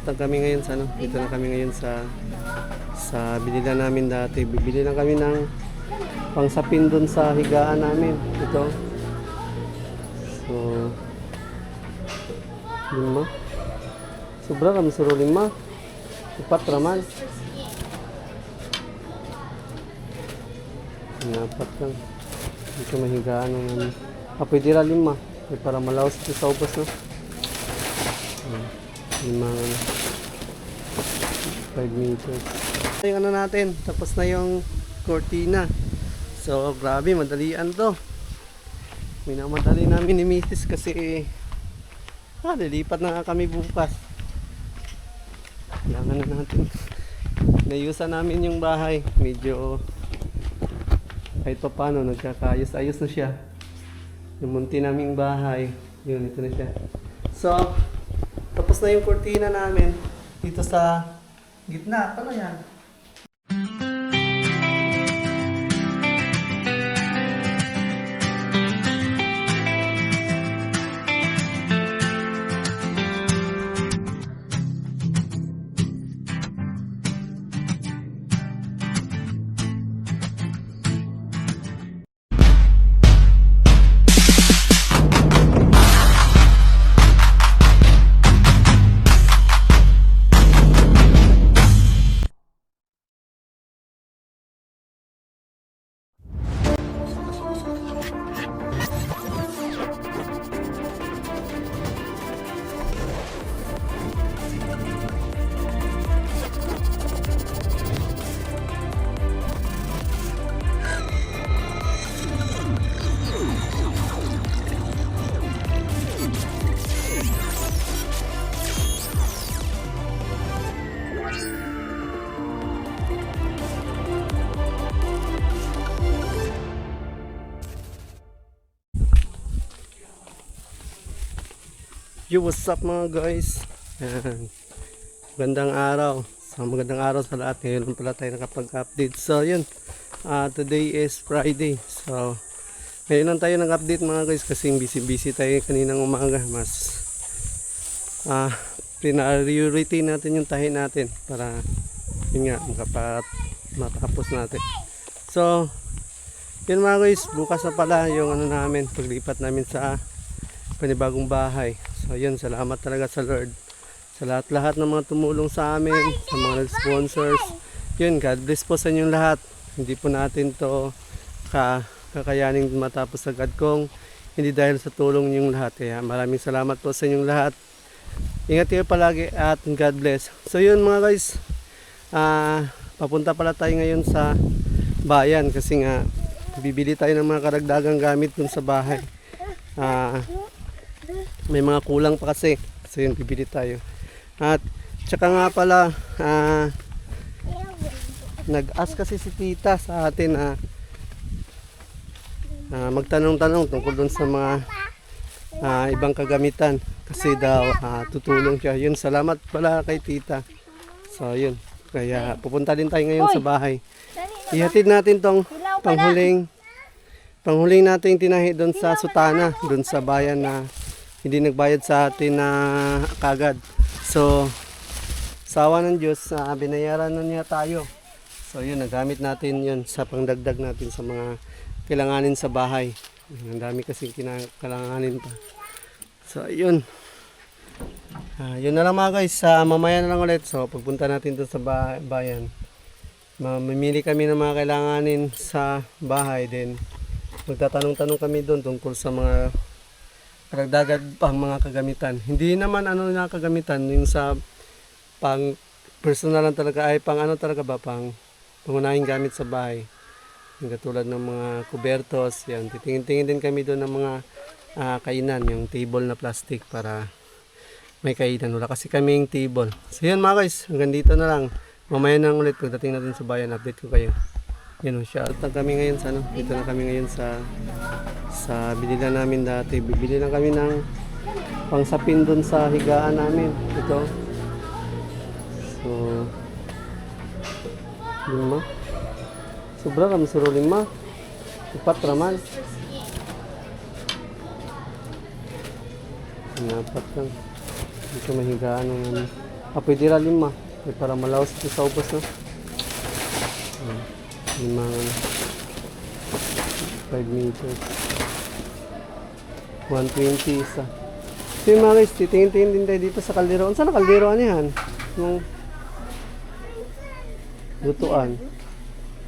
Shout out kami ngayon sa ano, dito na kami ngayon sa binila namin dati. Bibili lang kami ng pangsapin dun sa higaan namin. Ito. So, 5. Sobra kami suro 5. 4 raman. 4 lang. Dito mahigaan ng ano. Pwede ra 5. Para malawas ito sa ubos na. 5 meters. Yung ano natin, tapos na yung cortina. So, grabe, madalian to. Minamadali namin ni Mrs. kasi lilipat na kami bukas. Kailangan na natin. Nayusan namin yung bahay. Medyo kahit pa paano, nagkakayos-ayos na siya. Yung munti naming bahay. Yun, ito na siya. So, tapos na yung cortina namin dito sa gitna. Ano yan? Yo, what's up mga guys? Yan. Magandang araw. So, magandang araw sa lahat. Ngayon pala tayo nakapag-update. So, yun. Today is Friday. So, ngayon lang tayo nag-update mga guys kasi busy tayo kaninang umaga. Mas priority natin yung tahi natin para yun nga, matapos natin. So, yun mga guys. Bukas na pala yung ano namin, paglipat namin sa panibagong bahay. So yun, salamat talaga sa Lord. Sa lahat-lahat ng mga tumulong sa amin, sa mga nag-sponsors. Yun, God bless po sa inyong lahat. Hindi po natin to kakayaning matapos agad kung hindi dahil sa tulong ninyong lahat. Kaya maraming salamat po sa inyong lahat. Ingat kayo palagi at God bless. So yun mga guys, papunta pala tayo ngayon sa bayan kasi nga bibili tayo ng mga karagdagang gamit dun sa bahay. May mga kulang pa kasi. So yun, bibili tayo. At tsaka nga pala, nag-ask kasi si tita sa atin na magtanong-tanong tungkol dun sa mga ibang kagamitan. Kasi daw tutulong siya. Yun, salamat pala kay tita. So yun, kaya pupunta din tayo ngayon sa bahay. Ihatid natin tong panghuling nating tinahi dun sa Sutana, dun sa bayan na hindi nagbayad sa atin na kagad. So, sa awa ng Diyos, binayaran na niya tayo. So, yun, nagamit natin yun sa pangdagdag natin sa mga kailanganin sa bahay. Ang dami kasi kailanganin pa. So, yun. Yun na lang mga guys. Mamaya na lang ulit. So, pagpunta natin doon sa bayan. Mamimili kami ng mga kailanganin sa bahay. Then, magtatanong-tanong kami doon tungkol sa mga karagdagan pang mga kagamitan. Hindi naman ano na kagamitan, yung sa pang personal lang talaga, ay pang ano talaga ba, pang pangunahing gamit sa bahay. Yung katulad ng mga kubertos, yan. Titingin-tingin din kami doon ng mga kainan, yung table na plastic para may kainan. Wala kasi kaming table. So yan mga guys, hanggang dito na lang. Mamaya na ulit pagdating natin sa bayan, update ko kayo. Yun, shout out kami ngayon sa ano, dito na kami ngayon sa binila namin dati. Bibili lang kami ng pangsapin dun sa higaan namin. Ito. So, 5. Sobra kami suro 5. 4 raman. 4 lang. Dito mahigaan ng Pwede ra 5. Para malawas ito sa ubos, no? 5 meters. 120 isa. So yung mga guys, titingin-tingin din tayo dito sa kaldero. Saan na kaldero? Ano yan? Yung lutuan.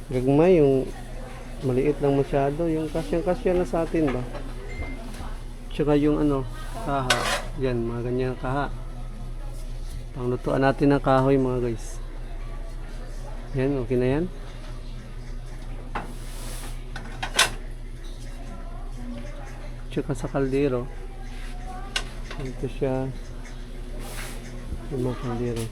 Gagmay, yung maliit lang masyado. Yung kasyang-kasya na sa atin ba? Tsaka yung ano, kaha. Yan, mga ganyan kaha. Panglutuan natin ng kahoy mga guys. Yan, okay na yan. Tsaka sa kaldero. Ito siya. Yung mga kaldero.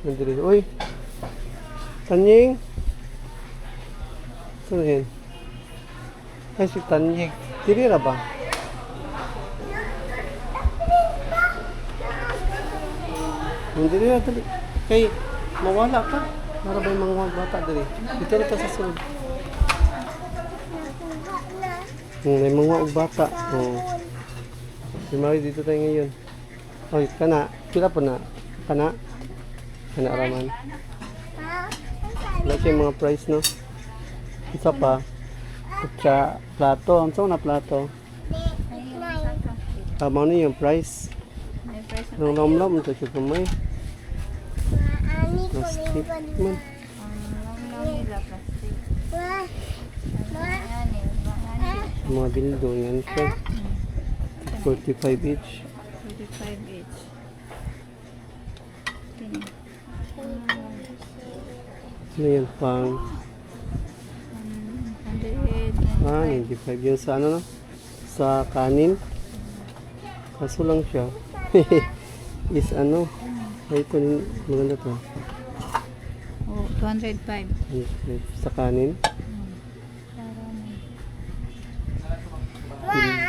Nandito. Uy! Tanying! Saan yan? Ay, si Tanying. Tirira ba? Hindi rin natin. Kay, mawala ka. Para ba yung mga bata dali? Dito na sa sunod. May mga bata. Oh. Mari dito tayo ngayon. Oy, kana. Pila po na? Kana? Kana araman. Wala siya yung mga price, no? Isa pa. Kutsa, plato. Ang saan na plato? Tama na yung price. Ang lam-lam. Ito siya kumay. Plastic man. Mga bildo. Yan siya. 45 each. 45 each. Ano yan? Pang... 95 yun sa ano, no? Sa kanin. Kaso lang siya. Is ano? Ay, ito maganda to. Oh, 205. Sa kanin.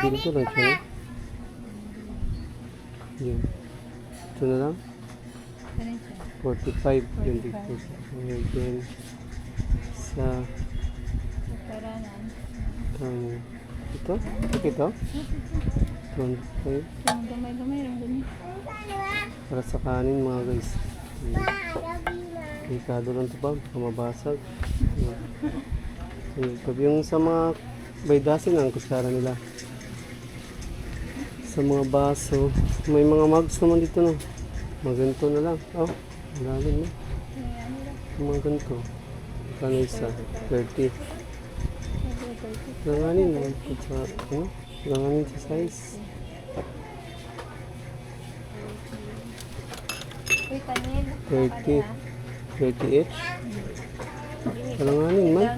Dito lang siya, no? Yun. Ito na lang. 45 yun dito. Ayan. Sa kanin. Ito? Ito? 25. Gamay-gamay lang din. Para sa kanin mga guys. Delikado lang ito ba? Mabasag. Yung sa mga baydasin ang kutsara nila. Sa mga baso. May mga mugs naman dito, no? Mga ganito na lang. Oh, malalim, no? Mga ganito. Kano isa? 30. Langanin, no? Ano? Langanin sa size. Uy, kanin. 30. 30 each. Langanin man.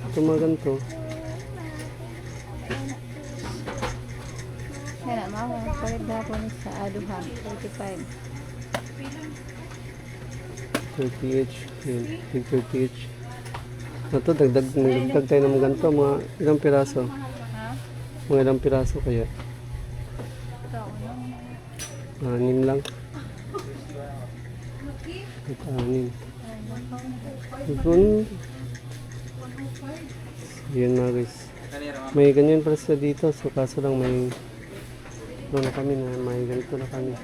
Ito mga ganito. Yan, palit gapon sa aduhang. 35. 30 each. Yan. 30 each. Ito, dagdag tayo ng ganito. Mga ilang piraso? Ha? Mga ilang piraso kaya? Ito, ano? 6 lang. Ito, 6. Ito, yan mga guys. May ganyan pala sila dito. So, kaso lang may doon na kami na may ganito na kami.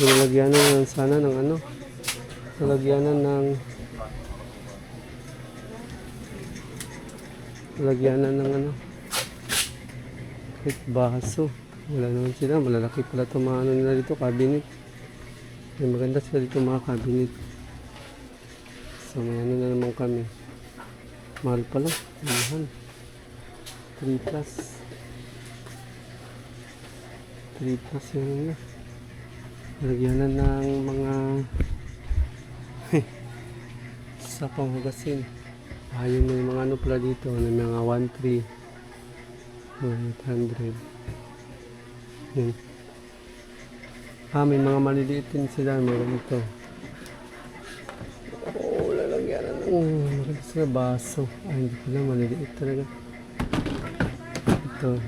Nilagyanan ng sana ng ano. Nilagyanan ng ano. Kahit baso. Wala naman sila. Malalaki pala ito mga ano nila dito. Cabinet. May maganda sila dito mga cabinet. So may ano na naman kami. Mahal pala. Mahal. 3 plus. 3 plus yun na. Nilagyanan ng mga sa panghugasin. Ayun may mga ano pala dito. May mga 1-3. 100. Yun. May mga maliliit din sila. Meron ito. Lalagyanan ng maganda sila baso. Hindi pala maliliit talaga. Ito.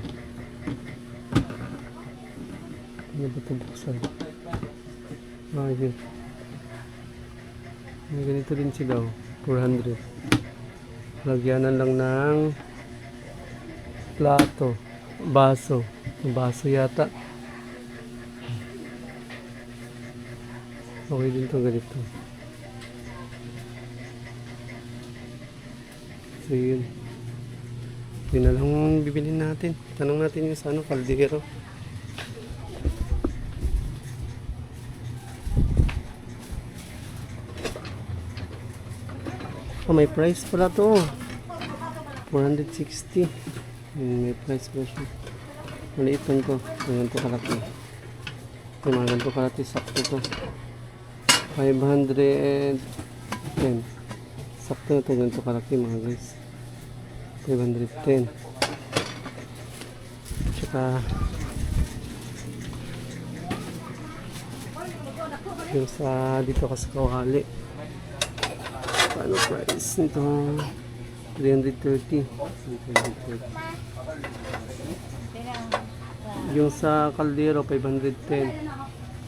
Ano ba ito buksan? Yun. May ganito din sila, oh. 400. Lagyanan lang ng plato, baso. Baso yata. Okay din to ganito. So yun. Yun na lang bibili natin. Tanong natin yung sa ano, kaldero. Oh, may price pala to. 460. May price pala siya. Maliitan ko. Ganyan to kalaki. May mga ganito kalaki. Sakto to. 510. Sakto na to. Ganito kalaki mga guys. 510. Tsaka yung sa dito kasi kawali. Ano price nito? 330. 330. Yung sa kaldero 510.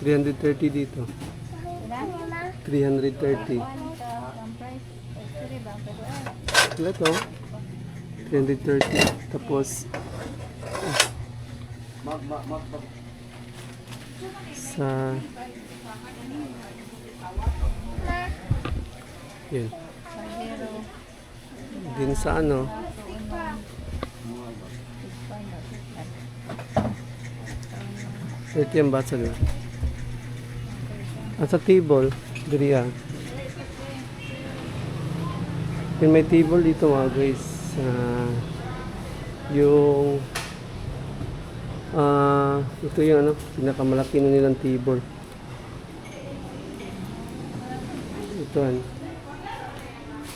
330 dito. 330. Ito 330. Tapos sa yun. Din sa ano? Ito yung basa doon. At sa table, diri ah. Yung may table dito mga guys. Ito yung ano, pinakamalaki na nilang table. Ito yan.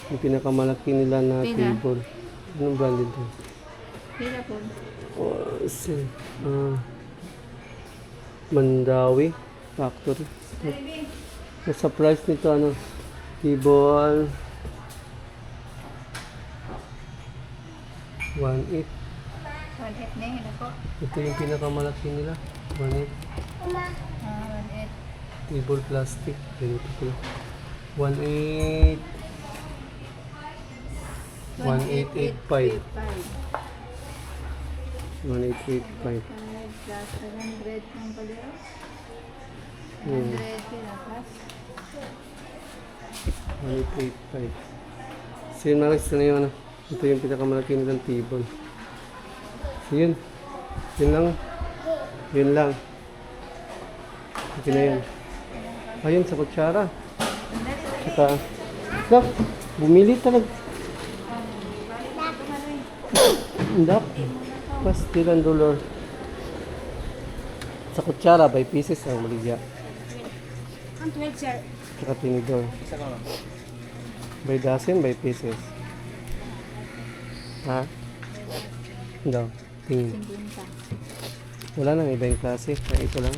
Yung pinakamalaki nila na Pila? table. Anong brand ito? Pila po. Mandawi Factory. Sa price nito ano? Table 1.8. 1.8 na yun ako. Ito yung pinakamalaki nila. 1.8. 1.8. Table plastic. Ganito pala. 1.8. 1885. 1885. Plus 700 ng kalero. Hmm. 100 pila plus. 1885. So yun mga guys, na yung ano. Ito yung pinakamalaki nilang table. So yun. Yun lang. Yun lang. Okay na yun. Ayun sa kutsara. Saka, look, bumili talaga. Hindi. Pastilan dollar. Sa kutsara, by pieces ang maligya. Ang 12 sir. Saka tinidor. By dozen, by pieces. Ha? Hindi. Tingin. 50. Wala nang iba yung klase. Kaya ito lang.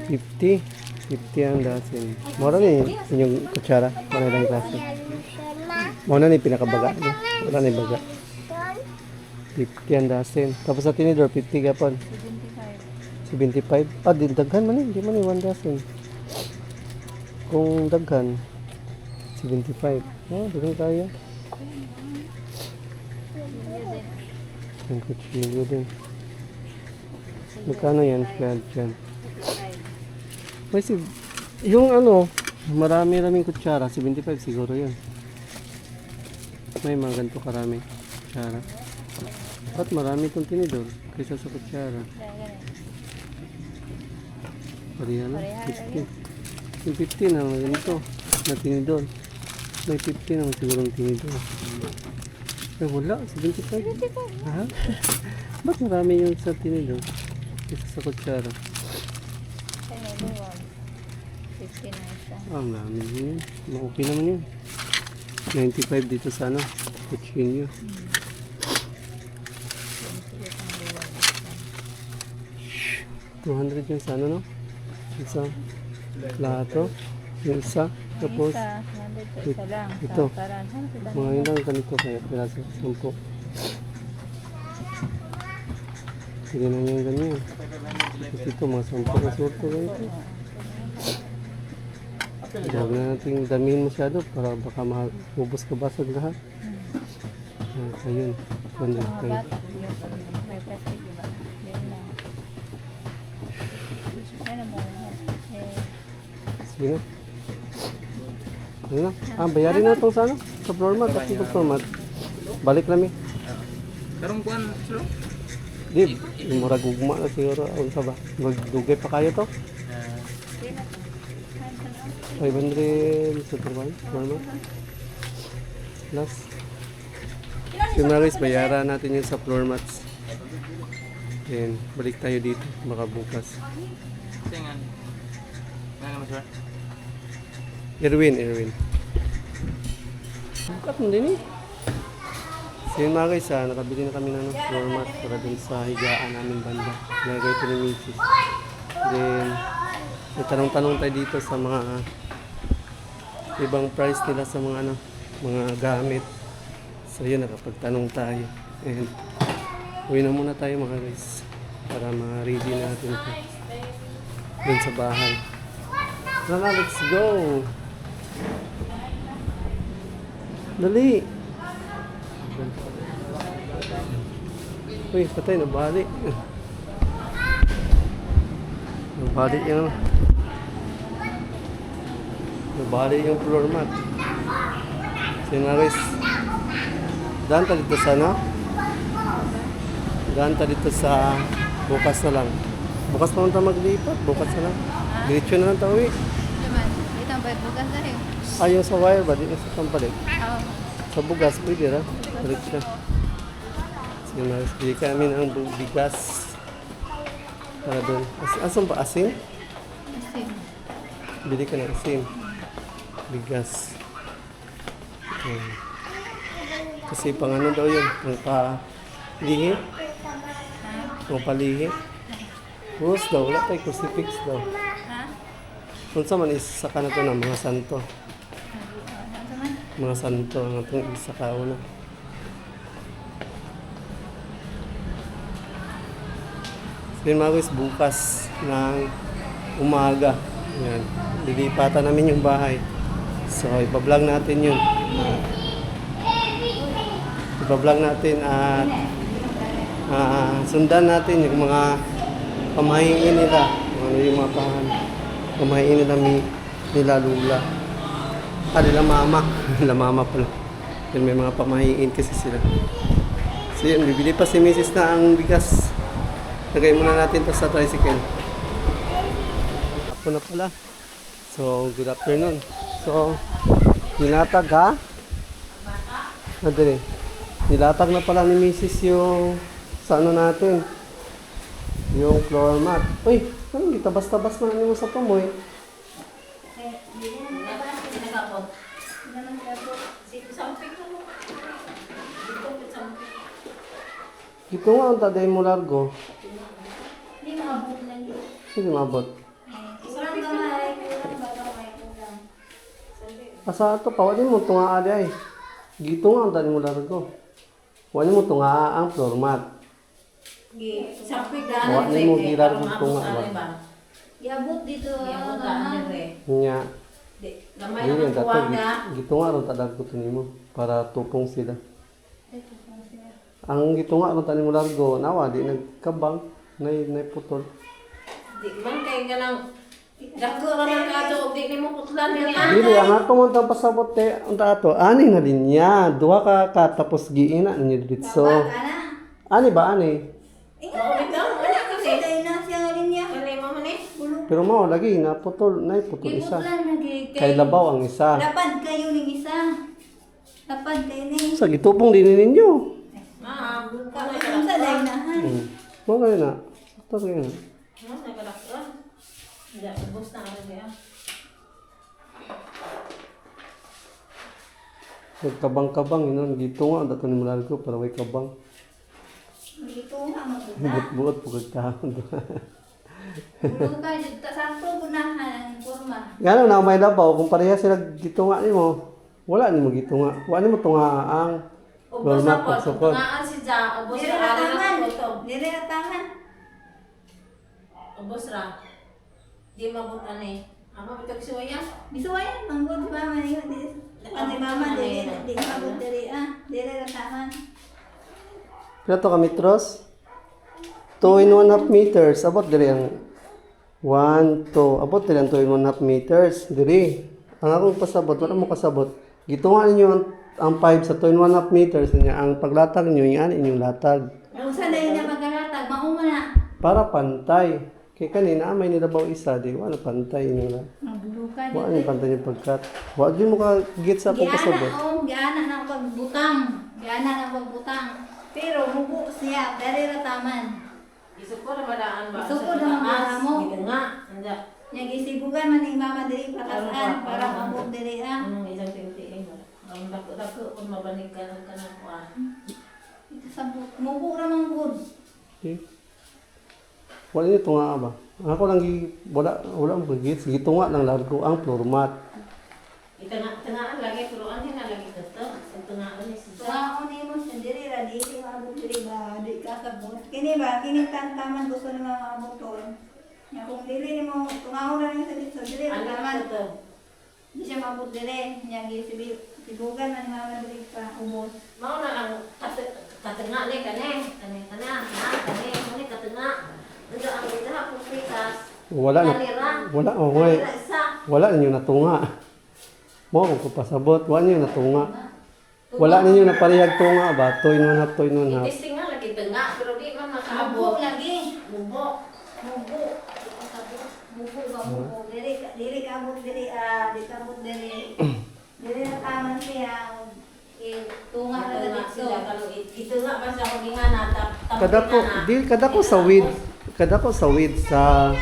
$50. 50 ang dozen. Mura na yung kutsara. Wala lang yung klase. Muna na yung pinakabaga. Wala na yung baga. 50 ang dozen. Tapos sa tinidor, 50 gapon. 75. Ah, di daghan man eh. Hindi man eh, 1 dozen. Kung daghan, 75. Oh, daghan kaya. Yung kutsilyo din. Magkano yan? Flat yan. Kasi, yung ano, marami-raming kutsara, 75 siguro yun. May mga ganito karami kutsara. At marami itong tinidor kaysa sa kutsara. Pareha na, 50. Yung 50 na ganito, na tinidor. May 50 na sigurong tinidor. Eh wala, 75. Ha? Ba't marami yung sa tinidor kaysa sa kutsara? 50 na isa. Ang dami yun. Okay naman yun. 95 dito sa ano, kutsilyo. $200 yung sa ano, no? Isa. Plato. Yung isa. Tapos, Isa, 100 isa lang. ito. Parang, mga yun lang ganito kaya. Piraso. 10. Sige na yung ganyan. Ito, mga 10 na surto ganito. Huwag na natin damihin masyado para baka maubos ka basag lahat. Ayun. Ganda. Mga kabat, yung may plastic, diba? Yan lang. Ano mo? Sige na. Ayun na. Bayarin na itong sana. Sa floor mat. At itong floor mat. Balik namin. Karong kuan, sir? Di, murag ugma na siguro. Unsa ba? Magdugay pa kayo to? 500 sa trabaho. Normal. Plus. Si Maris, bayaran natin yung sa floor mats. Then, balik tayo dito. Baka bukas. Tingan. Nga naman, sir? Erwin. Bukat mo din eh. So yun mga guys, nakabili na kami ng floor mat para dun sa higaan namin banda. Nagay ito ni Mrs. Then, nagtanong-tanong tayo dito sa mga ibang price nila sa mga mga gamit. So yun, nakapagtanong tayo. And uwi na muna tayo mga guys para ma-ready natin ito dun sa bahay. Tara, let's go! Dali! Uy, patay, nabali. Nabali yung floor mat. So yun mga guys, daan ta dito sa daan ta dito sa bukas na lang. Bukas pa tayo maglipat, bukas na lang. Diretso na lang tayo uwi. Naman, ito ang bukas na rin. Yung sa wire ba, di na sa tampalit. Oo. Sa bugas, pwede na. Balik siya. So yun mga guys, bili kami ng bigas. Para doon. Asan ba? Asin? Asin. Bili ka ng asin. Bigas. Okay. Kasi pang ano daw yun? Pang palihi? Pang palihi? Rose daw. Wala tayo crucifix daw. Ha? Kung sa man isasaka na to ng mga santo. Ano man? Mga santo ang itong isaka una. So yun mga guys, bukas ng umaga. Yan. Lilipatan namin yung bahay. So ipa-vlog natin yun. Ipa-vlog natin at sundan natin yung mga pamahiin nila. Ano yung mga pamahiin nila nila lula. Nila mama. Nila mama pala. Yun, may mga pamahiin kasi sila. So yun, bibili pa si Mrs. na ang bigas. Lagay muna natin to sa tricycle. Ako na pala. So, good afternoon. So, nilatag ha? Nadali. Nilatag na pala ni Mrs. yung sa ano natin. Yung floor mat. Uy, ano kita basta-bas na mo sa pamoy. Dito nga ang taday mo largo. Hindi maabot lang yun. Sige mabot. Isang gamay ko lang. Asa ito pa, wali mo tunga ali ay. Dito nga ang taday mo largo. Wali mo tunga ang floor mat. Wali mo gilar mo tunga ba. Iabot dito. Nya. Ayun, dato gito nga ron tadag ko nimo para tupong sila. Ang gito nga ron tanim mo largo, nawa di nagkabang, nay putol. Di man kay ganang dako ra man kadto di nimo putlan ni Dili ang ato mo tang pasabot te unta ato ani nga linya, duha ka katapos giina ninyo ditso. Ani ba ani? Mao bitaw ana kasi Dahil na siya linya. kani mo man eh. Pero mao lagi na putol, nay putol isa. Ibutlan lagi Kay labaw ang isa. Lapad kayo ng isa. Lapad kayo ni. Sa gitupong din ninyo. Ma, buka na Ang sa dahil na ha. Mo kay na. Sakto kay na. No, nagalakra. Ya, ubos na ara dia. Nagkabang-kabang yun, dito nga dato ni mulargo para may kabang. Ito nga mabuta. Buot-buot po kagkahon. Bulong ka dito. Sakto gunahan ang kurma. Gano'n na may labaw, kung pareha sila gitunga ni mo, wala ni mo gitunga. Wala ni mo tunga ang Ubos normal na po. pagsukod. Tungaan si Ja, ubos Dire na ara tangan. na po to. Dire tangan. Ubos ra. Di mabutan eh. Amo bitog suya. Bisuwayan, manggod si mama yun. Kasi mama, di mabot diri diri ra taman. Kaya to kamitros? 2 and 1/2 meters. Abot diri ang 1, 2. Abot diri ang 2 and 1/2 meters. Diri. Ang akong pasabot, wala mo kasabot. Gitunga ninyo ang 5 sa 2 and 1/2 meters. Niya. Ang paglatag nyo, yan inyong latag. Kung saan na yun na magkaratag, mauma na. Para pantay. Kaya kanina, may nilabaw isa. Di, wala pantay inyong latag. Magbulukan Wala yung pantay yung pagkat. Wala din mo ka-get sa akong pasabot. Giana na pagbutang. Giana na pagbutang. Pero mubo siya, dari ra taman. Isuko na madaan ba? Isuko na madaan mo. Hindi nga. Anda. Nya gisibugan man ni mama diri patasan para mabot diri Isang tintiin mo. Ang dako-dako kung mabalikan ang kanang kuan. Ito sa mubo ra man gud. Okay. Wala niyo tunga ba? Ako lang wala mo gigit. Sige tunga lang largo ang floor mat. Itangaan lagi pero ano na lagi dito. Ang tungaan ni siya. Tuaon ni mo sa diri ra dili mabot diri ba di kakabot. Kini ba kini taman gusto ni mga motor. Nya kung dili ni mo tungaon ra ni sa dito diri ra Ano taman. ito? Di siya mabot diri. Nya gisibugan man ni mama diri pa ubos. Mao na ang katenga ni kani. Kani muni katenga. Ando ang ida po prikas. Wala na. Wala oh, ngay. Wala ninyo natunga. Mo kung pasabot, wala ninyo natunga. Wala ninyo na parehag tunga ba? 2 in 1/2, 2 in 1/2. Testing nga lagi tenga pero di man Mubo makaabot. lagi. Mubo. Mubo. Mubo ba mubo. Dili kabot diri di kabot diri. Diri ra taman siya. Tunga na Tunga dito. sila kalau ito nga ba sa hulingan na Kada ko sa weed. Kada ko sa weed sa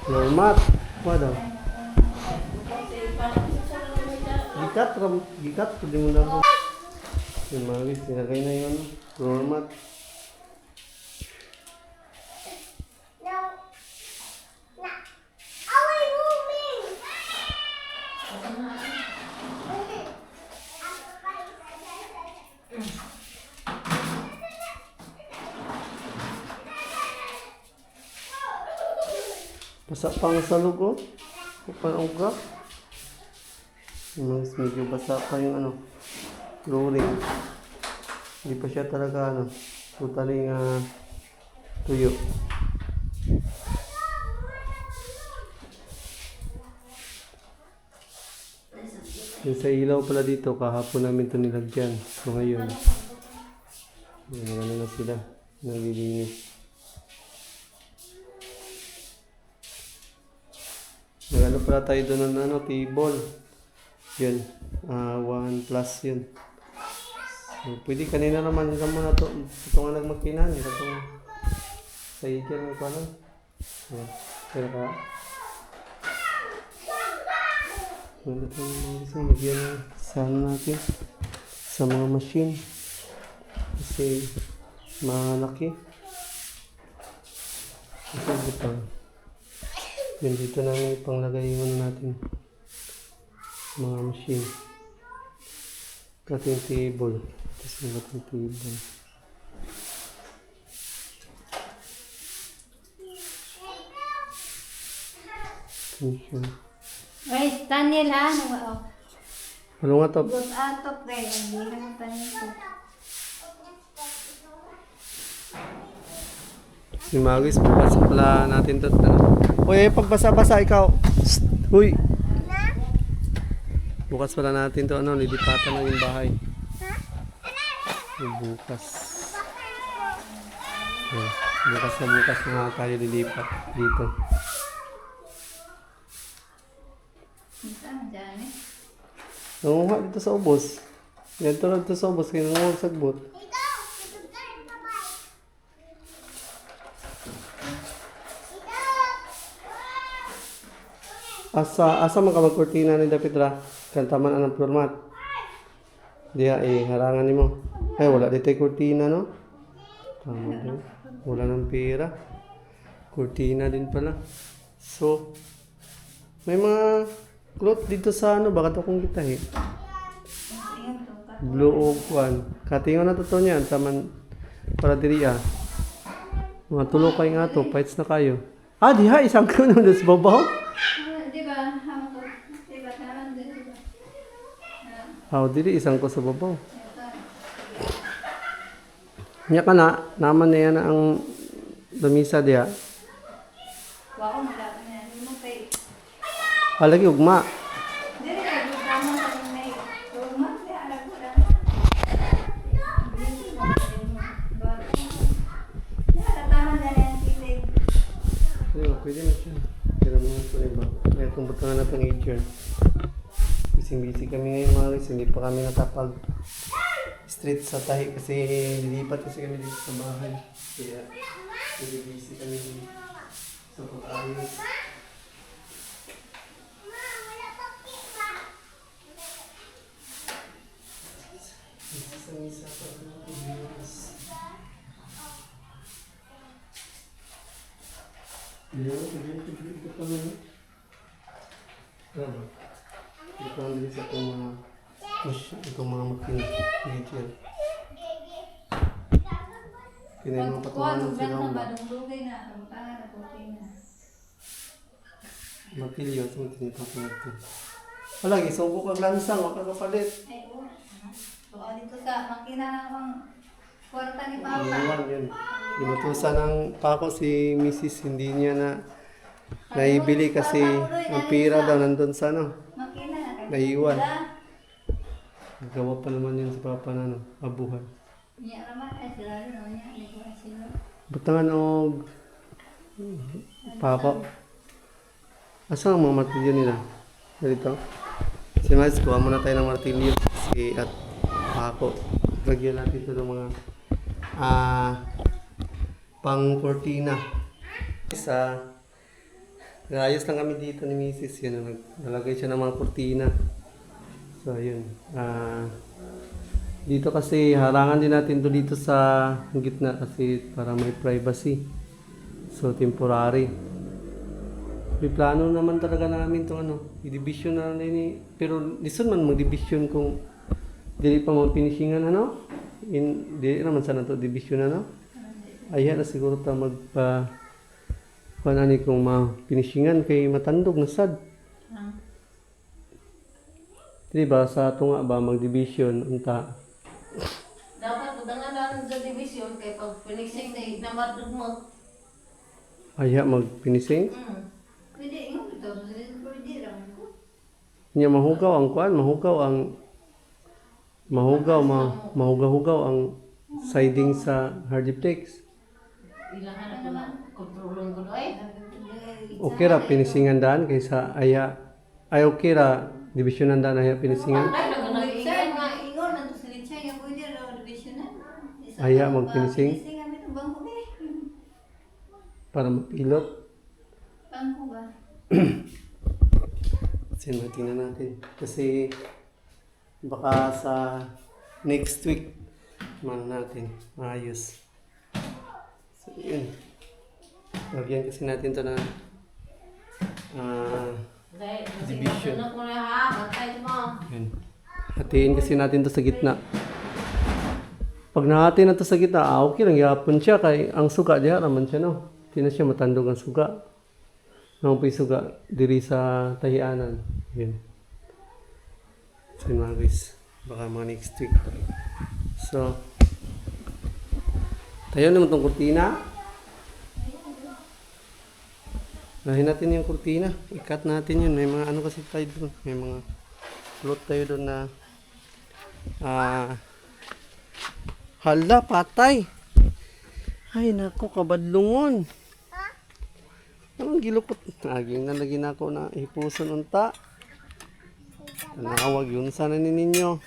floor mat. Wala. Gikat pwede mo lang. Yung magis, nilagay na yun. Floor mat. Basa pa ang salog oh. Parang ugat. Mas medyo basa pa yung flooring. Hindi pa siya talaga totally tuyo. Yung sa ilaw pala dito, kahapon namin ito nilagyan. So ngayon, ano na sila, naglilinis. Nagano pala tayo doon ng table. Yun, 1 plus yun. So, pwede kanina naman, ito muna to. Ito nga nagmakinan, ito sa higyan mo pa lang. Yan, pero ka. Wala tayong mga gusto, magyan sana natin sa mga machine. Kasi malaki. Ito butang. Yan dito namin ipanglagay yung natin mga machine. Cutting table. Tapos yung cutting table. Tension. Ay, Daniel ha. Ano nga to? Good atop kay hindi na panito. Si Magis, bukas pala natin ito. Uy, pagbasa-basa ikaw. Shh! Uy! Bukas pala natin ito, lilipatan ng yung bahay. Bukas. Bukas na tayo lilipat dito. Saan dyan eh? Nangunga dito sa ubos. Yan tulad dito sa ubos, kaya nangunga sagbot. Asa man ka magkortina ni Dapitra? Kantaman ang floor mat. Diya harangan ni mo. Ay wala dito kortina no? Tama din. Wala ng pera. Kortina din pala. So, may mga cloth dito sa baka to kung kita Blue o kwan. Katingon na to niyan. Taman para diri Mga tulo kayo nga to. Fights na kayo. Ah, diha, isang ko nung sa babaw. Di ba? Hama ko. Di ba? Taman din. Di ba? Ah, dili, isang ko sa babaw. Nya ka na, naman na yan ang lamisa diha. Wa ko malapit na. Hindi mo kay. Palagi, ugma. Dili ka. Tama sa may. Tuma. Di alam ko lang. Tama na yan. Kilig. Ayun, pwede na siya. Pero mga ito iba. Kaya itong butangan na itong age yun. Busy kami ngayon mga guys. Hindi pa kami nakapag street sa tahi kasi lilipat kasi kami dito sa bahay. Kaya busy kami sa pag-ayos. Isa pa rin ang pag-ayos. Ito pa nga. Ano? Ito ang bilis itong mga itong mga makina. Kinain mga patuwanan sila ang Badong-dugay na. Ang pangalan ko na. matilyo at tinitap na ito. Wala, isubok ang lansang, wala kapalit. Ay, oo. So, dito sa makina na akong kwarta ni Papa. Iwan yun. Inutusan ng pako si Mrs. Hindi niya na naibili kasi ang pira daw nandun sa ano. Makina na. Naiwan. Nagawa pa naman yun sa Papa na abuhan. Niya naman ay sila rin. Niya, hindi ko ay sila. Butangan og pako. Asa ang mga martilyo nila? Dito. Si Miles, kuha muna tayo ng martilyo. At pako. Lagyan natin ito ng mga pang cortina. Nagayos lang kami dito ni Mrs. Yun, nalagay siya ng mga cortina. So, yun. Dito kasi harangan din natin to dito sa gitna kasi para may privacy. So, temporary. May plano naman talaga namin itong i-division na rin pero listen man mag-division kung dili pa mo finishingan dili naman sana to division Ayan na siguro ta magpa panani kung ma-finishingan kay matandog na sad. Diba sa ato nga ba mag-division unta. Dapat udangan sa division kay pag finishing na namadug mo. Aya mag-finishing. Pwede, yung ito. Pwede lang ko. Nya mahugaw ang kuan, mahugaw ang siding sa hardiplex. Ilangan na kontrolon ko doy. Okay ra pinisingan daan kaysa aya ay okay ra divisionan daan aya pinisingan. Ay Sir, mga ingon na to sa litsay nga pwede lang division na. Aya magpinising Pinising kami itong bangko eh. para mapilot. Bangko ba? Tingnan natin kasi baka sa next week man natin maayos. So yun. Lagyan kasi natin to na division. Ano ko na ha, bantay mo. Yun. Hatiin kasi natin to sa gitna. Pag nahati na to sa gitna, okay lang. Yapon siya kay ang suga diha naman siya Hindi na siya matandog ang suga. Nang pa suga diri sa tahianan. Yun. So yun mga guys. Baka mga next week. So, tayo naman tong kurtina. Lahin natin yung kurtina. I-cut natin yun. May mga kasi tayo doon. May mga plot tayo doon na hala, patay. Ay, nako, kabadlungon. Anong gilukot? Aging nalagin ako na hipuson unta. Tanawag yun sana ni ninyo.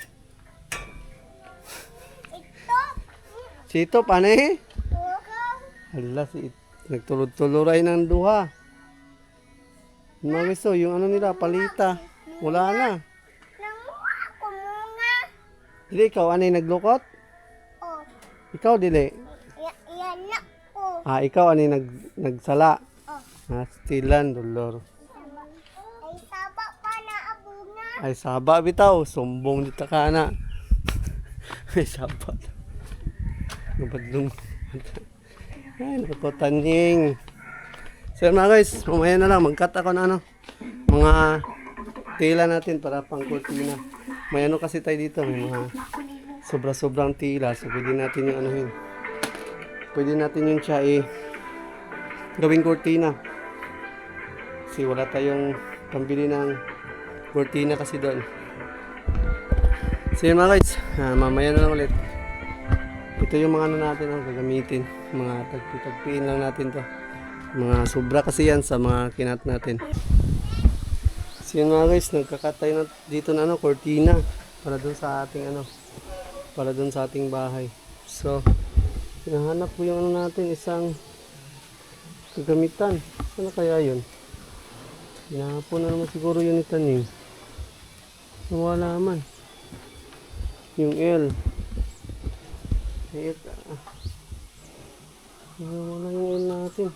Sito, pane? Hala, nagtulod-tuluray ng duha. Mga gusto, yung nila, palita. Wala na. Dili, ikaw, anay naglukot? Ikaw, dili? Yan na po. Ikaw, anay nagsala? Stilan, dolor. Ay, saba pa na abuna. Ay, saba, bitaw. Sumbong dito ka na. Ay, saba. Nabadlong. Ay, nakakotanying. So yun mga guys, mamaya na lang, mag-cut ako na ano, mga tela natin para pang kurtina. May ano kasi tayo dito, may mga sobra-sobrang tela. So pwede natin yung ano yun. Pwede natin yung siya gawing kurtina. Kasi wala tayong pambili ng kurtina kasi doon. So yun mga guys, mamaya na lang ulit. Ito yung mga ano natin gagamitin. Mga tagpi-tagpiin lang natin to. Mga sobra kasi yan sa mga kinat natin. So yun mga guys, nagkakat tayo na dito na ano, kurtina para dun sa ating ano, para dun sa ating bahay. So hinahanap ko yung ano natin, isang gagamitan. Saan kaya yun? Hinahapon na naman siguro yun itanim. Wala man. Yung L. Wala yung L natin.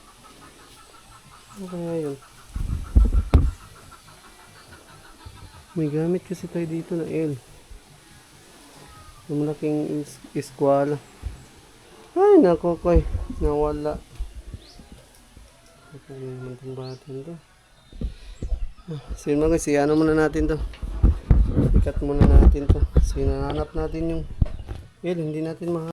Ano kaya yun? May gamit kasi tayo dito na L. Yung malaking eskwala. Ay, nako koy. Nawala. Ito yung mantong batin to. So yun mga guys, ano muna natin to. Ikat muna natin to. So hinahanap natin yung L. Hindi natin mahal.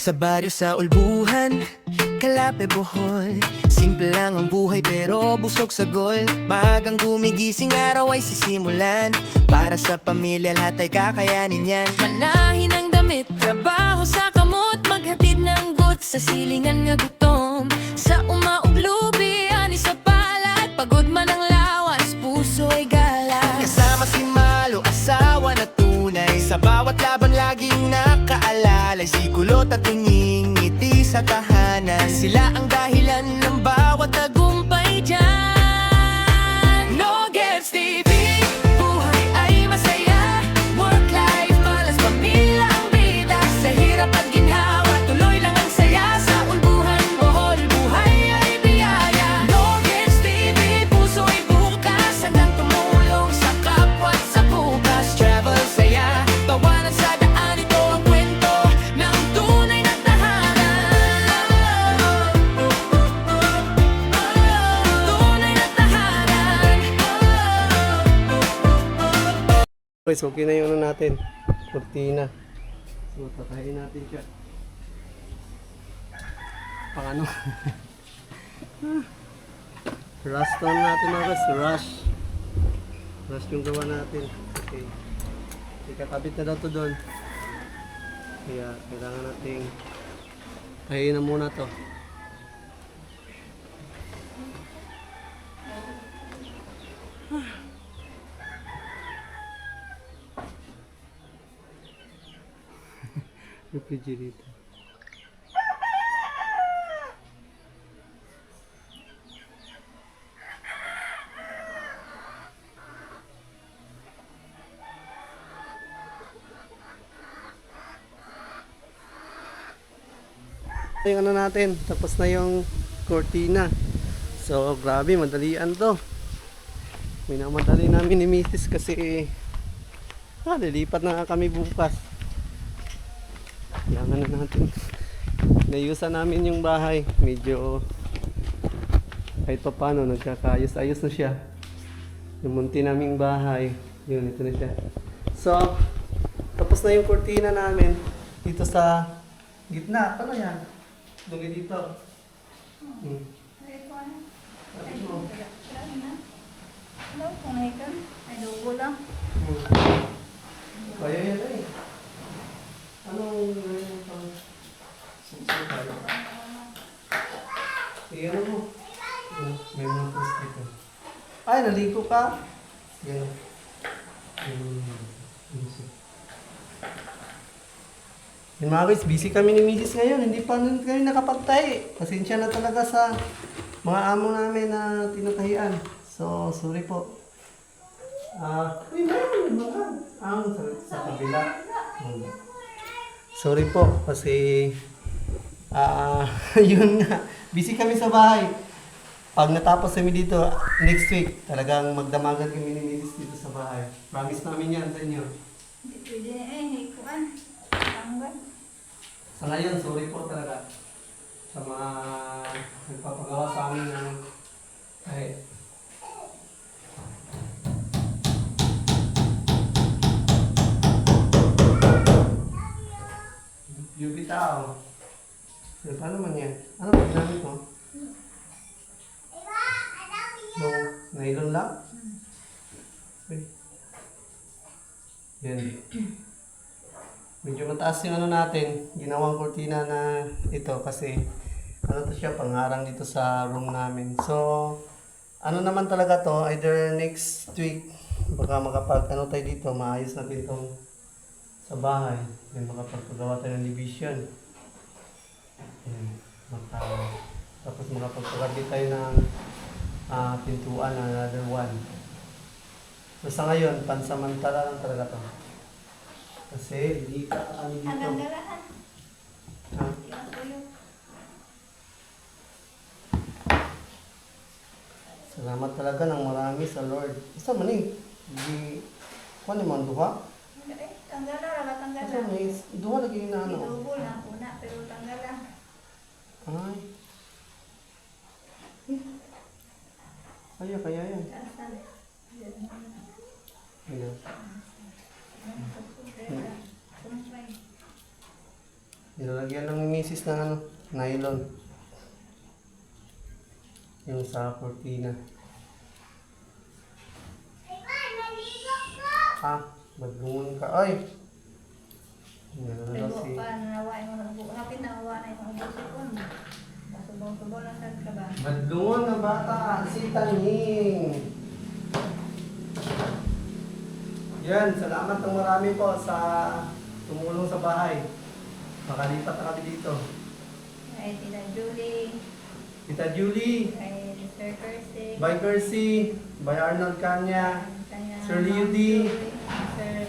Sa baryo sa ulbuhan, Kalape, Bohol. Simple lang ang buhay pero busog sa gol. Maagang gumigising, araw ay sisimulan. Para sa pamilya lahat ay kakayanin yan. Manahin ang damit, trabaho sa kamot. Maghatid ng gut sa silingan nga gutom. Sa umauglubi, ani sa palad. Pagod man ang lawas, puso ay gala. Kasama si Malo, asawa na tunay. Sa bawat laban laging nakaalalay. Si kulot at tunying ngiti sa tahanan. Sila ang dahilan ng bawat tagumpay dyan. No Gets TV, buhay ay masaya. Work-life balance, pamilya ang bida. Sa hirap at ginhawa, tuloy lang ang saya. Sa ulbuhan, Bohol, buhay ay biyaya. No Gets TV, puso ay bukas. Hanggang tumulong sa kapwa at sa bukas. Travel, saya, tawanan sa daan. Ito ang kwento ng tunay na tahanan. Tunay na tahanan. Guys, okay na yung ano natin, kurtina. So tatayin natin siya. Pang ano? Rush tone natin mga guys, rush. Rush yung gawa natin. Okay. Ikakabit na daw to doon. Kaya kailangan nating tahiin na muna to. Refrigerator. Yung ano natin, tapos na yung cortina. So grabe, madalian to. Minamadali namin ni Mrs. kasi lilipat na kami bukas. Kailangan na natin. Nayusan namin yung bahay. Medyo kahit pa paano, nagkakayos-ayos na siya. Yung munti naming bahay. Yun, ito na siya. So, tapos na yung cortina namin. Dito sa gitna. Paano yan? Dugay dito. Ay, kung ano? Ay, wala na. Hello, kung ikan. Ay, dugo lang. Kaya yan eh. Anong gawin mo pang susunod tayo? Iyan mo. May mga test dito. Ay, naligo ka? Yan. Yung mga guys, busy kami ni Mrs. ngayon. Hindi pa nun kami nakapagtahi. Pasensya na talaga sa mga amo namin na tinatahian. So, sorry po. Uy, meron mga. Sa kabila. Sorry po kasi yun nga, busy kami sa bahay. Pag natapos kami dito, next week, talagang magdamagan kami ni Milis dito sa bahay. Promise namin yan sa inyo. Hindi pwede na hikuan. Tanggal. Sa ngayon, sorry po talaga sa mga nagpapagawa sa amin ng kahit yung bitaw. So, paano man yan? Ano ba ginamit mo? No, nylon lang? Okay. Yan. Medyo mataas yung ano natin, ginawang kurtina na ito kasi ano to siya, pangharang dito sa room namin. So, ano naman talaga to, either next week, baka makapag ano tayo dito, maayos natin itong sa bahay. Then makapagpagawa tayo ng division. Yan, tapos makapagpagawa tayo ng pintuan na another one. So sa ngayon, pansamantala lang talaga to. Kasi hindi ka kami dito. Hanggang galahan. Ha? Yan po yun. Salamat talaga ng marami sa Lord. Isa man eh. Hindi, kung ano man, duha? Tanggal na, tanggal Isa na. man eh, duha lagi yung ano. Inubo na una, pero tanggal na. Ay. Kaya yan. Asan? Ayan. Nilalagyan ng misis ng ano, nylon. Yung sa cortina. Maglungon ka. Ay! Nalala Pero si... pa, nawain mo na ubo. Kapit nawa na yung ubo sa kon. Subaw-subaw lang ka ba? Madlungon ng bata, si Taning. Yan, salamat ng marami po sa tumulong sa bahay. Makalipat na kami dito. Kay Tita Julie, Tita Julie, kay Sir Percy, by Kersey, by Arnold Kanya, kanya Sir Liudi. Sir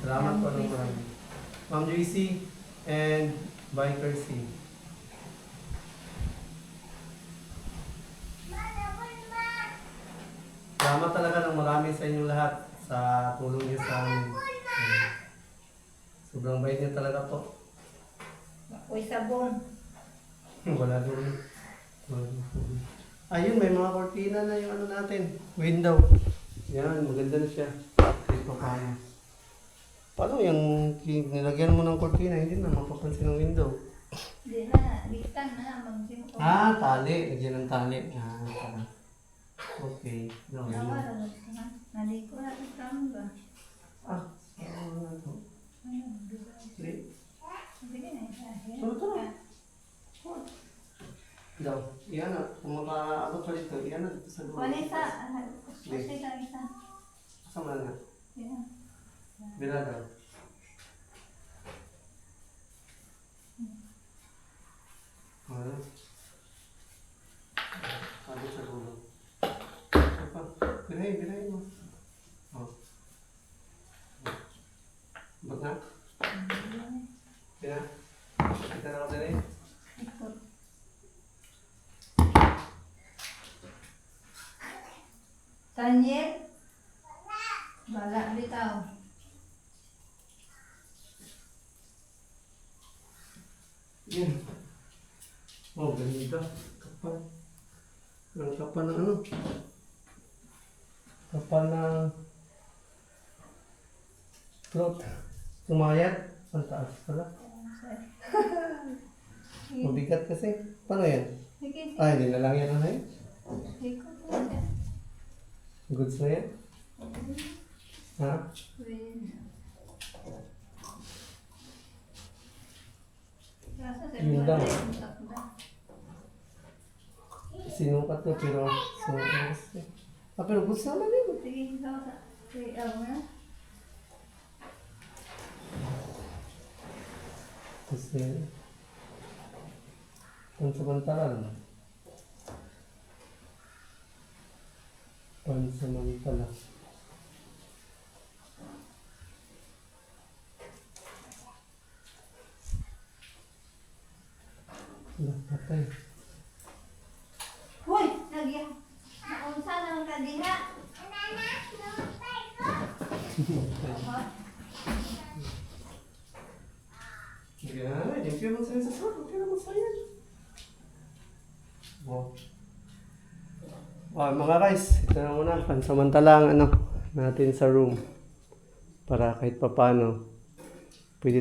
Salamat po ng marami. Ma'am Joycey and by Kersey. Salamat talaga ng marami sa inyong lahat sa tulong niyo sa amin. Sobrang bait niyo talaga po. Uy, sabon. Wala doon. Ayun, may mga kortina na yung ano natin. Window. Yan, maganda na siya. Kahit pa paano. Paano yung nilagyan mo ng kortina, hindi na mapapansin ng window. Hindi na, litan na, mag-gym ko. Tali. Lagyan ng tali. Tama. Okay. No, yun. Nawa, naliko na ito ba? Ano na to? Sige. Sige na, Ito. Daw. Iyan na. Kung makaabot pa dito, iyan na sa dulo. Wala isa, kasi lang isa. Kasama na. Yan. Bila daw. Ano? Sabi sa dulo. Biray mo. Ba't na? Bila? Kita na ako dali. Ikot. Tanyel? Bala bitaw. Yan. Ganda. Kapal. Ang kapal ng ano? Kapal ng float. Sumayat. Ang taas pala. Mabigat kasi. Paano yan? Sige, Hindi na lang yan na yun. ikot mo siya. Goods na yan. Ha? Yun lang. Sinukat ko pero pero goods naman yun. Sige, sige, na. Kasi pansamantala naman. Pansamantala. Patay. Yan, limpyo mo sa'yo sa sword. Okay naman sa'yo. Oh. Mga guys, ito na muna. Pansamantalang natin sa room. Para kahit papano, pwede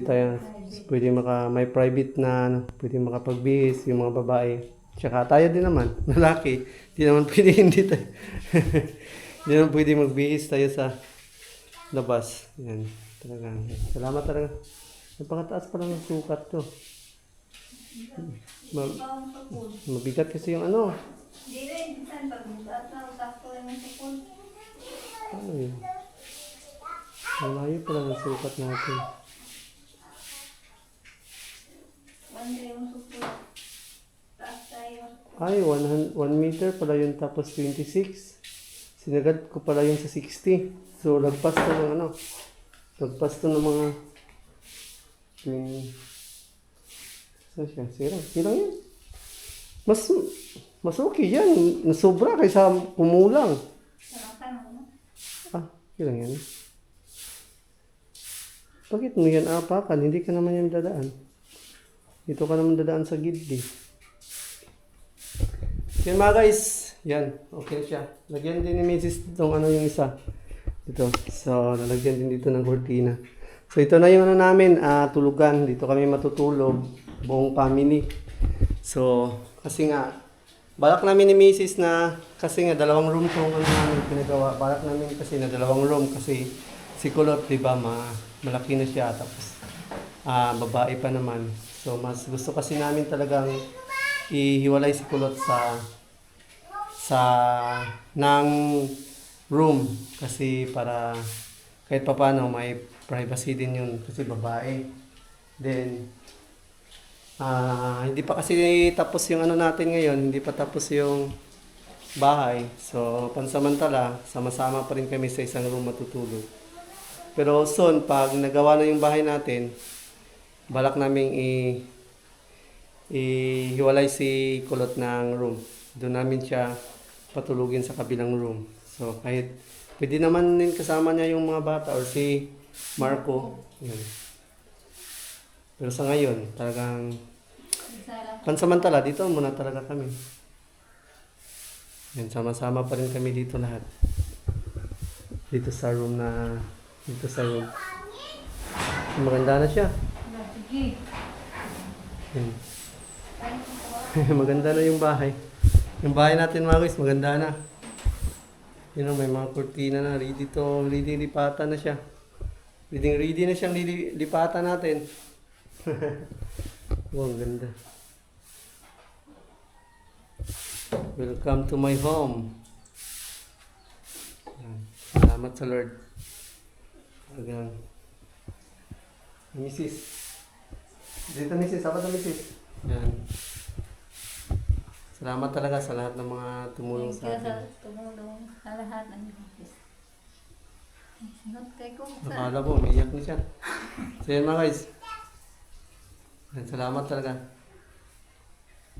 may private na pwede makapagbihis yung mga babae. Tsaka tayo din naman, lalaki. Hindi naman pwede hindi tayo. Hindi naman pwede magbihis tayo sa labas. Yan, talaga. Salamat talaga. Napakataas pa lang ang sukat to. Mabigat kasi yung Hindi rin, minsan pag bukas na, sakto lang yung sipon. Ay. Malayo pa lang ang sukat natin. Banda yung sipon. Taas tayo. Ay, 1 meter pala yun tapos 26. Sinagad ko pala yun sa 60. So, lagpas to ng lagpas to ng mga 20. Saan siya? Sirang yun. Mas okay yan. Nasobra kaysa kumulang. Sarap mo. Ilang yan? Bakit mo yan apakan? Hindi ka naman yan dadaan. Dito ka naman dadaan sa gildi. Yan mga guys. Yan. Okay siya. Lagyan din ni Mrs. itong yung isa. Ito. So, lalagyan din dito ng cortina. So, ito na yung namin. Tulugan. Dito kami matutulog. Buong family. So, kasi nga, balak namin ni Mrs. na, kasi nga, 2 room itong namin pinagawa. Balak namin kasi na 2 room kasi si Kulot, diba, malaki na siya. Tapos, babae pa naman. So, mas gusto kasi namin talagang ihiwalay si Kulot ng room. Kasi para kahit papano may privacy din yun kasi babae. Then, hindi pa kasi tapos yung natin ngayon, hindi pa tapos yung bahay. So, pansamantala, sama-sama pa rin kami sa isang room matutulog. Pero soon, pag nagawa na yung bahay natin, balak naming ihiwalay si Kulot ng room. Doon namin siya patulugin sa kabilang room. So, kahit pwede naman din kasama niya yung mga bata or si Marco. Yan. Pero sa ngayon, talagang pansamantala, dito muna talaga kami. Yan, sama-sama pa rin kami dito lahat. Dito sa room. Maganda na siya. Yan. Maganda na yung bahay. Yung bahay natin mga guys, maganda na. May mga kurtina na. Ready lipatan na siya. Ready na siyang lipatan natin. Wow, ang ganda. Welcome to my home. Salamat sa Lord. Hanggang Mrs. Dito Mrs. Apa na Mrs? Yan. Salamat talaga sa lahat ng mga tumulong sa atin. Tumulong sa lahat ng office. Sinot kay ko. Nakala po, umiiyak na siya. So yan mga guys. Yan, salamat talaga.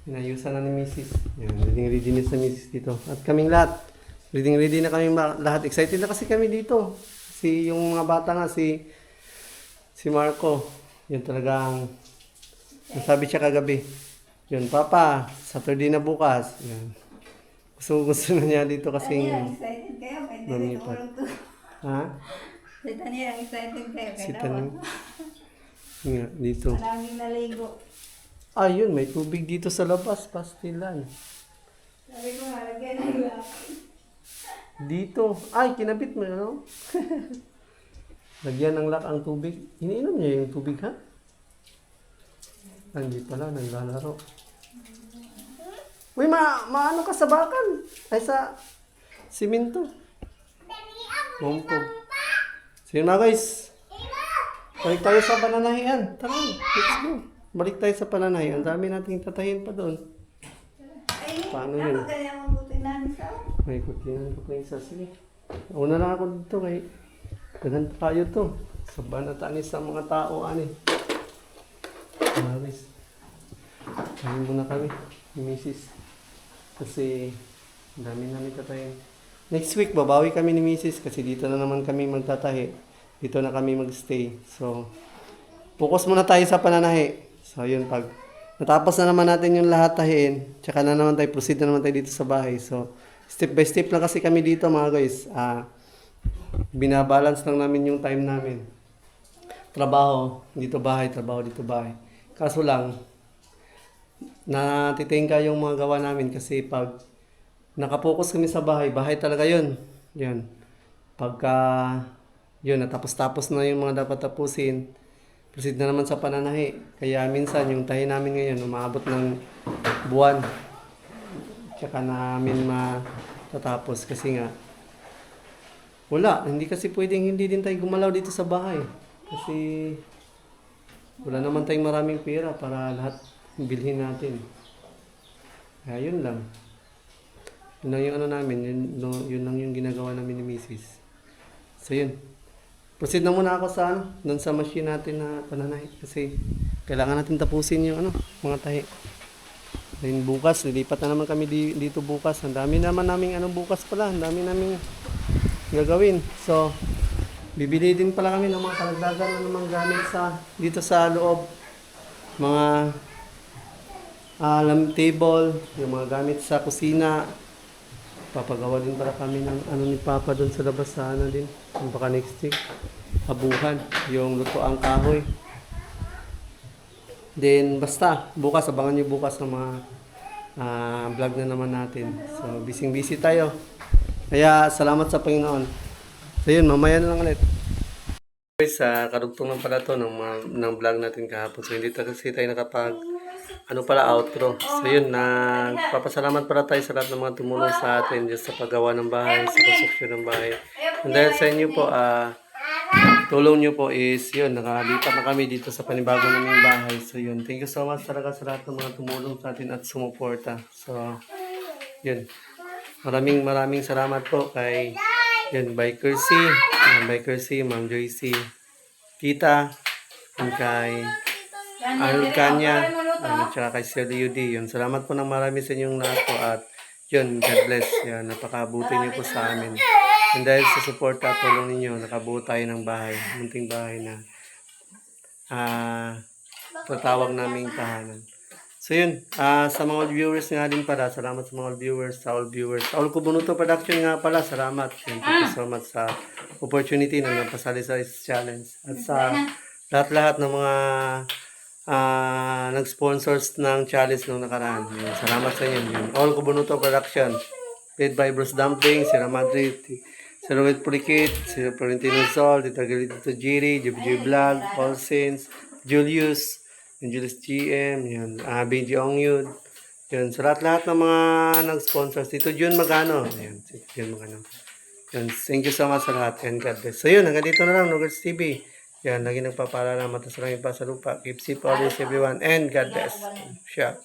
Inayusan na ni Mrs. Yan, ready na sa Mrs. dito. At kaming lahat. Ready na kaming lahat. Excited na kasi kami dito. Yung mga bata nga, si Marco. Yan talagang, nasabi siya kagabi. Yun, Papa, Saturday na bukas. Yan. Gusto na niya dito kasi Excited kayo, may lumipat. Ha? Si Tanya, excited kayo. Si Tanya. Nga, dito. Maraming naligo. Ayun, may tubig dito sa labas, pastilan. Sabi ko, malagyan ng lock. Dito. Ay, kinabit mo, Lagyan ng lock ang tubig. Iniinom niya yung tubig, ha? Hindi pala, naglalaro. Uy, maano ka sa bakan? Ay, sa simento. Bumpog. Sige mga guys. Balik tayo sa pananahian. Tara, let's go. Balik tayo sa pananahian. Ang dami nating tatahin pa doon. Paano yun? Ano kaya mabuti namin sa? May kutinan ko pa isa. Sige. Una lang ako dito kay dagan tayo to. Saban na tani sa mga tao, ani. Guys. Kain muna kami. Ni Mrs. Kasi ang dami namin tatayin. next week, babawi kami ni Mrs. kasi dito na naman kami magtatahi. Dito na kami magstay. So, focus muna tayo sa pananahi. So, yun, pag natapos na naman natin yung lahat tahiin, tsaka na naman tayo, proceed na naman tayo dito sa bahay. So, step by step lang kasi kami dito mga guys. Binabalance lang namin yung time namin. Trabaho, dito bahay, trabaho, dito bahay. Kaso lang, natitingka yung mga gawa namin kasi pag nakapokus kami sa bahay, bahay talaga yun. Yun. Pagka, yun, natapos-tapos na yung mga dapat tapusin, proceed na naman sa pananahi. Kaya minsan yung tahi namin ngayon, umaabot ng buwan. Tsaka namin matatapos kasi nga, wala, hindi kasi pwedeng hindi din tayo gumalaw dito sa bahay. Kasi wala naman tayong maraming pera para lahat bilhin natin. Kaya yun lang. Yun lang yung ano namin, yun lang yung ginagawa namin ni Mrs. So yun. Proceed na muna ako sa doon sa machine natin na pananahi. Kasi kailangan natin tapusin yung mga tahi. Then bukas, lilipat na naman kami dito bukas. Ang dami naman naming bukas pala. Ang dami naming gagawin. So, bibili din pala kami ng mga kalagdagan na naman gamit dito sa loob. Mga table, yung mga gamit sa kusina. Papagawa din pala kami ng ni Papa doon sa labas sa din. Baka next week. Abuhan, yung lutoang kahoy. Then, basta, bukas, abangan nyo bukas ng mga vlog na naman natin. So, busy tayo. Kaya, salamat sa Panginoon. So, yun, mamaya na lang ulit. Sa karugtong lang pala to ng vlog natin kahapon. So, hindi kasi tayo nakapag, outro. So, yun, nagpapasalamat pala tayo sa lahat ng mga tumulong sa atin just sa paggawa ng bahay, sa construction ng bahay. And dahil sa inyo po, tulong nyo po is, yun, nakalipat na kami dito sa panibago naming bahay. So, yun, thank you so much talaga sa lahat ng mga tumulong sa atin at sumuporta. So, yun. Maraming salamat po kay Biker C, Ma'am Joyce, Tita, and kay Arnold Kanya, at saka kay Sir Liudi. Yun, salamat po ng marami sa inyong lahat po at yun, God bless. Yan, napakabuti niyo po sa amin. And dahil sa support at tulong ninyo, nakabuo tayo ng bahay, munting bahay na tatawag naming tahanan. So yun, sa mga viewers nga din pala, salamat sa mga viewers, sa all viewers. Sa All Kubunuto Production nga pala, salamat. Thank you so much sa opportunity na napasali sa challenge. At sa lahat-lahat ng mga nag-sponsors ng challenge nung nakaraan. Yun, salamat sa inyo. Yun. All Kubunuto Production, led by Bruce Dumpling, Sierra Madrid, si Rohit Pulikit, si Florentino Sol, Tita Galito Jiri, JBJ Vlog, Paul Sins, Julius GM, yun, BG Ongyud, yun, sa lahat ng mga nag-sponsors, Tito Jun Magano, yun, Jun Magano, yun, thank you so much sa lahat, and God bless. So yun, hanggang dito na lang, Nogers TV, yan, lagi nagpapaalala, matas lang yung pa sa lupa, keep safe always everyone, and God bless. Siya.